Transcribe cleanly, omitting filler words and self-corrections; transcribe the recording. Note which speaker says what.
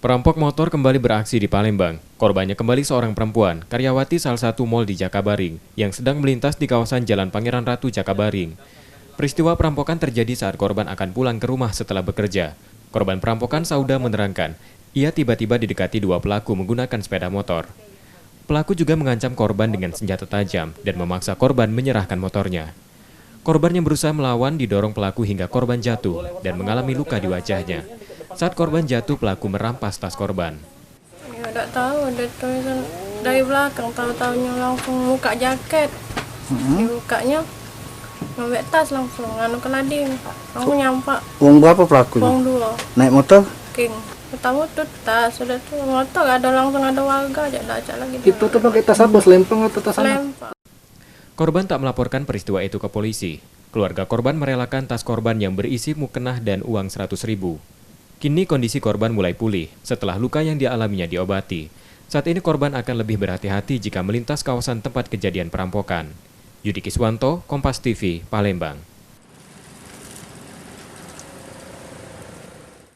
Speaker 1: Perampok motor kembali beraksi di Palembang. Korbannya kembali seorang perempuan, karyawati salah satu mal di Jakabaring, yang sedang melintas di kawasan Jalan Pangeran Ratu Jakabaring. Peristiwa perampokan terjadi saat korban akan pulang ke rumah setelah bekerja. Korban perampokan Sauda menerangkan, ia tiba-tiba didekati dua pelaku menggunakan sepeda motor. Pelaku juga mengancam korban dengan senjata tajam dan memaksa korban menyerahkan motornya. Korban yang berusaha melawan didorong pelaku hingga korban jatuh dan mengalami luka di wajahnya. Saat korban jatuh, pelaku merampas tas korban.
Speaker 2: Ya tidak tahu, ada tulisan dari belakang, tahu-tahunya langsung buka jaket. Dibukanya, ngambil tas langsung, nganu ke lading. Langsung nyampak.
Speaker 3: Uang berapa pelakunya?
Speaker 2: Uang 2.
Speaker 3: Naik motor?
Speaker 2: King. Pertama tuh tas, sudah tuh motor, ada langsung ada warga, aja lagi.
Speaker 3: Itu tuh pakai tas apa? Selempang atau tas anak?
Speaker 2: Lempar.
Speaker 1: Korban tak melaporkan peristiwa itu ke polisi. Keluarga korban merelakan tas korban yang berisi mukena dan uang 100.000. Kini kondisi korban mulai pulih setelah luka yang dialaminya diobati. Saat ini korban akan lebih berhati-hati jika melintas kawasan tempat kejadian perampokan. Yudi Kiswanto, Kompas TV, Palembang.